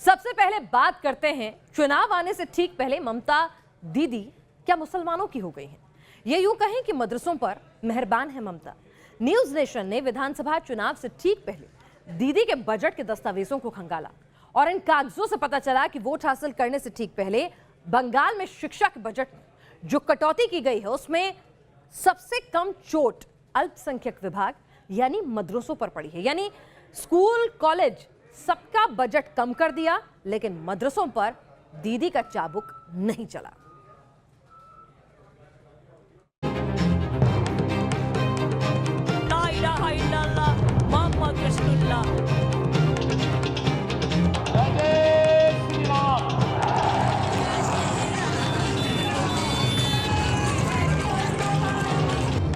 सबसे पहले बात करते हैं चुनाव आने से ठीक पहले ममता दीदी क्या मुसलमानों की हो गई हैं? ये यूं कहें कि मदरसों पर मेहरबान है ममता। न्यूज नेशन ने विधानसभा चुनाव से ठीक पहले दीदी के बजट के दस्तावेजों को खंगाला और इन कागजों से पता चला कि वोट हासिल करने से ठीक पहले बंगाल में शिक्षा के बजट में जो कटौती की गई है उसमें सबसे कम चोट अल्पसंख्यक विभाग यानी मदरसों पर पड़ी है। यानी स्कूल कॉलेज सबका बजट कम कर दिया, लेकिन मदरसों पर दीदी का चाबुक नहीं चला। ला इलाहा इल्लल्लाह मोहम्मद रसूलुल्लाह।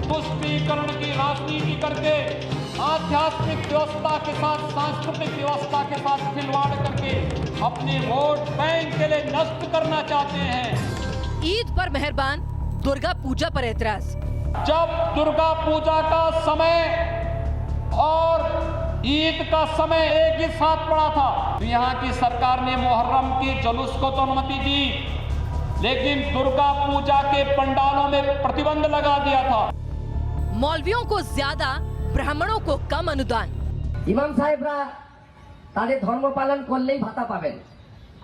तुष्टीकरण की राजनीति करके आध्यात्मिक व्यवस्था के साथ सांस्कृतिक व्यवस्था के साथ खिलवाड़ करके अपने वोट बैंक के लिए नष्ट करना चाहते हैं। ईद पर मेहरबान, दुर्गा पूजा पर ऐतराज। जब दुर्गा पूजा का समय और ईद का समय एक ही साथ पड़ा था, यहाँ की सरकार ने मुहर्रम के जुलूस को तो अनुमति दी, लेकिन दुर्गा पूजा के पंडालों में प्रतिबंध लगा दिया था। मौलवियों को ज्यादा, ब्राह्मणों को कम अनुदान। ইমাম সাহেবরা তাদের ধর্ম পালন করলেই ভাতা পাবেন,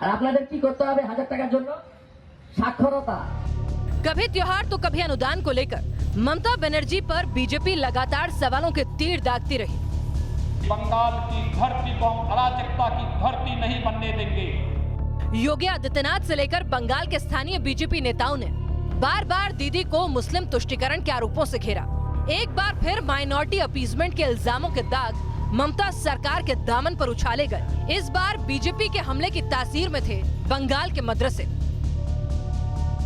আর আপনাদের কি করতে হবে 1000 টাকার জন্য? সাক্ষরতা। कभी त्योहार तो कभी अनुदान को लेकर ममता बनर्जी पर बीजेपी लगातार सवालों के तीर दागती रही। बंगाल की धरती को हम अराजकता की धरती नहीं बनने देंगे। योगी आदित्यनाथ से लेकर बंगाल के स्थानीय बीजेपी नेताओं ने बार बार दीदी को मुस्लिम तुष्टीकरण के आरोपों से घेरा। एक बार फिर माइनॉरिटी अपीजमेंट के इल्जामों के दाग ममता सरकार के दामन पर उछाले गए। इस बार बीजेपी के हमले की तासीर में थे बंगाल के मदरसे।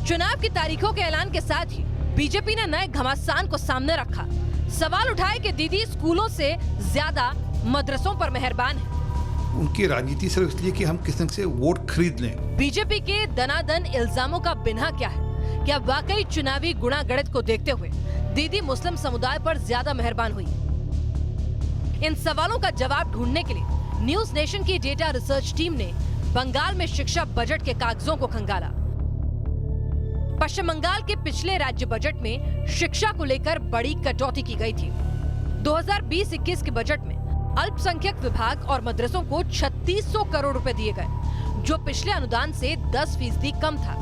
चुनाव की तारीखों के ऐलान के साथ ही बीजेपी ने नए घमासान को सामने रखा। सवाल उठाए कि दीदी स्कूलों से ज्यादा मदरसों पर मेहरबान है। उनकी राजनीति सिर्फ इसलिए कि हम किस ढंग से वोट खरीद लें। बीजेपी के दनादन इल्जामों का बिन्हा क्या है? क्या वाकई चुनावी गुणागणित को देखते हुए दीदी मुस्लिम समुदाय पर ज्यादा मेहरबान हुई? इन सवालों का जवाब ढूंढने के लिए न्यूज नेशन की डेटा रिसर्च टीम ने बंगाल में शिक्षा बजट के कागजों को खंगाला। पश्चिम बंगाल के पिछले राज्य बजट में शिक्षा को लेकर बड़ी कटौती की गई थी। 2020-21 के बजट में अल्पसंख्यक विभाग और मदरसों को 3600 करोड़ रुपए दिए गए, जो पिछले अनुदान से 10% कम था।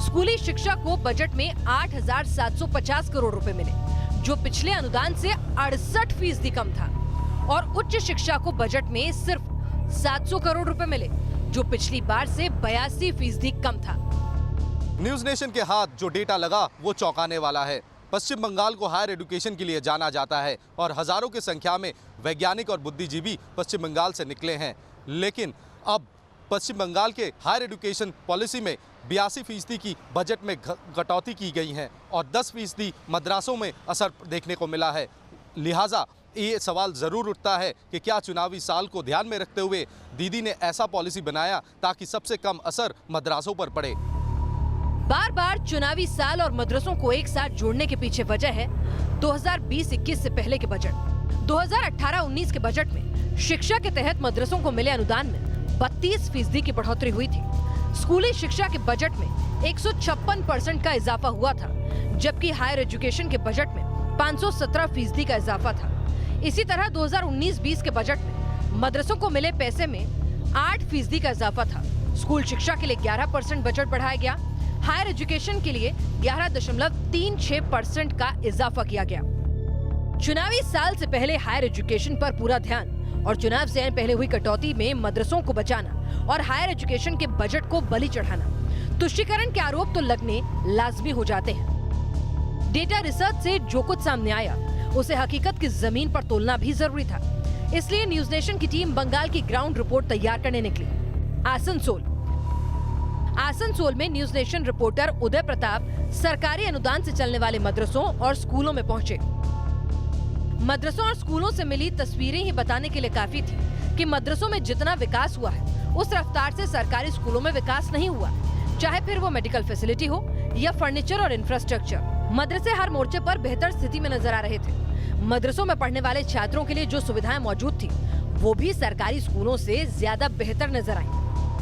स्कूली शिक्षा को बजट में 8750 करोड़ रुपए मिले, जो पिछले अनुदान से 68% कम था, और उच्च शिक्षा को बजट में सिर्फ 700 करोड़ रुपए मिले, जो पिछली बार से 82% कम था। न्यूज नेशन के हाथ जो डेटा लगा वो चौंकाने वाला है। पश्चिम बंगाल को हायर एजुकेशन के लिए जाना जाता है और हजारों की संख्या में वैज्ञानिक और बुद्धिजीवी पश्चिम बंगाल से निकले हैं, लेकिन अब पश्चिम बंगाल के हायर एजुकेशन पॉलिसी में 82% की बजट में कटौती की गई है और 10% मदरसों में असर देखने को मिला है। लिहाजा ये सवाल ज़रूर उठता है कि क्या चुनावी साल को ध्यान में रखते हुए दीदी ने ऐसा पॉलिसी बनाया ताकि सबसे कम असर मदरसों पर पड़े। बार बार चुनावी साल और मदरसों को एक साथ जोड़ने के पीछे वजह है 2020-21 से पहले के बजट। 2018-19 के बजट में शिक्षा के तहत मदरसों को मिले अनुदान में 32% की बढ़ोतरी हुई थी। स्कूली शिक्षा के बजट में 156% का इजाफा हुआ था, जबकि हायर एजुकेशन के बजट में 517% का इजाफा था। इसी तरह 2019-20 के बजट में मदरसों को मिले पैसे में 8% का इजाफा था। स्कूल शिक्षा के लिए 11% बजट बढ़ाया गया। हायर एजुकेशन के लिए 11.36% का इजाफा किया गया। चुनावी साल से पहले हायर एजुकेशन पर पूरा ध्यान और चुनाव से पहले हुई कटौती में मदरसों को बचाना और हायर एजुकेशन के बजट को बलि चढ़ाना, तुष्टीकरण के आरोप तो लगने लाजमी हो जाते हैं। डेटा रिसर्च से जो कुछ सामने आया उसे हकीकत की जमीन पर तोलना भी जरूरी था। इसलिए न्यूज नेशन की टीम बंगाल की ग्राउंड रिपोर्ट तैयार करने निकली। आसनसोल में news nation reporter Uday Pratap सरकारी अनुदान से चलने वाले मदरसों और स्कूलों में पहुंचे। मदरसों और स्कूलों से मिली तस्वीरें ही बताने के लिए काफी थी कि मदरसों में जितना विकास हुआ है उस रफ्तार से सरकारी स्कूलों में विकास नहीं हुआ, चाहे फिर वो मेडिकल फैसिलिटी हो या फर्नीचर और इंफ्रास्ट्रक्चर। मदरसे हर मोर्चे पर बेहतर स्थिति में नजर आ रहे थे। मदरसों में पढ़ने वाले छात्रों के लिए जो सुविधाएं मौजूद थी वो भी सरकारी स्कूलों से ज्यादा बेहतर नजर आई।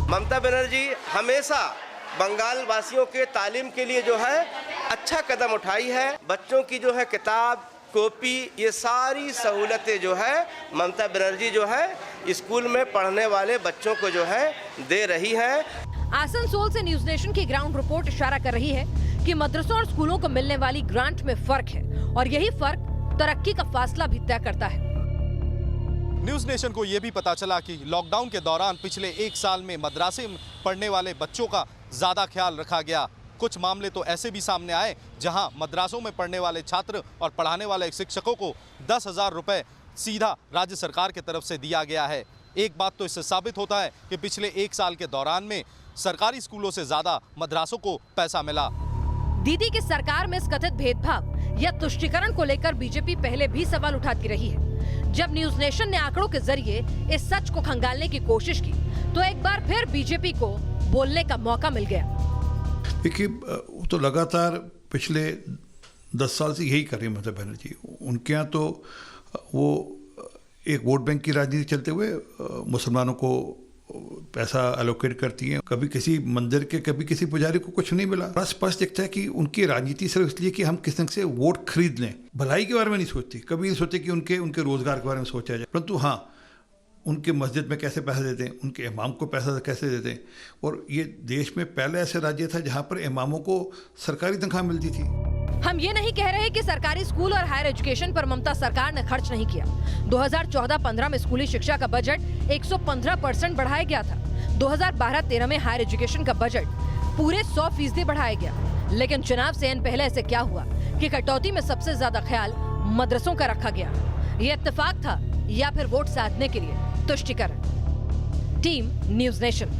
ममता बनर्जी हमेशा बंगाल वासियों के तालीम के लिए जो है अच्छा कदम उठाई है। बच्चों की जो है किताब, कॉपी, ये सारी सहूलतें जो है ममता बनर्जी जो है स्कूल में पढ़ने वाले बच्चों को जो है दे रही है। आसनसोल से न्यूज नेशन की ग्राउंड रिपोर्ट इशारा कर रही है कि मदरसों और स्कूलों को मिलने वाली ग्रांट में फर्क है और यही फर्क तरक्की का फासला भी तय करता है। न्यूज़ नेशन को यह भी पता चला कि लॉकडाउन के दौरान पिछले 1 साल में मद्रासे में पढ़ने वाले बच्चों का ज़्यादा ख्याल रखा गया। कुछ मामले तो ऐसे भी सामने आए जहां मद्रासों में पढ़ने वाले छात्र और पढ़ाने वाले शिक्षकों को 10,000 रुपये सीधा राज्य सरकार की तरफ से दिया गया है। एक बात तो इससे साबित होता है कि पिछले 1 साल के दौरान में सरकारी स्कूलों से ज़्यादा मद्रासों को पैसा मिला। दीदी की सरकार में इस कथित भेदभाव या तुष्टीकरण को लेकर बीजेपी पहले भी सवाल उठाती रही है। जब न्यूज नेशन ने आंकड़ों के जरिए इस सच को खंगालने की कोशिश की तो एक बार फिर बीजेपी को बोलने का मौका मिल गया। देखिए, वो तो लगातार पिछले 10 साल से यही कर रही है ममता बनर्जी। उनके यहाँ तो वो एक वोट बैंक की राजनीति चलते हुए मुसलमानों को पैसा एलोकेट करती हैं। कभी किसी मंदिर के, कभी किसी पुजारी को कुछ नहीं मिला। बड़ा स्पष्ट दिखता है कि उनकी राजनीति सिर्फ इसलिए कि हम किस ढंग से वोट खरीद लें, भलाई के बारे में नहीं सोचती। कभी नहीं सोचते कि उनके रोजगार के बारे में सोचा जाए। परंतु हाँ, उनके मस्जिद में कैसे पैसा देते हैं, उनके इमाम को पैसा कैसे देते हैं। और ये देश में पहले ऐसे राज्य था जहाँ पर इमामों को सरकारी तनख्वाह मिलती थी। हम ये नहीं कह रहे कि सरकारी स्कूल और हायर एजुकेशन पर ममता सरकार ने खर्च नहीं किया। 2014-15 में स्कूली शिक्षा का बजट 115% बढ़ाया गया था। 2012-13 में हायर एजुकेशन का बजट पूरे 100% बढ़ाया गया। लेकिन चुनाव से इन पहले ऐसे क्या हुआ कि कटौती में सबसे ज्यादा ख्याल मदरसों का रखा गया। ये इत्तेफाक था या फिर वोट साधने के लिए तुष्टीकरण। Team news nation.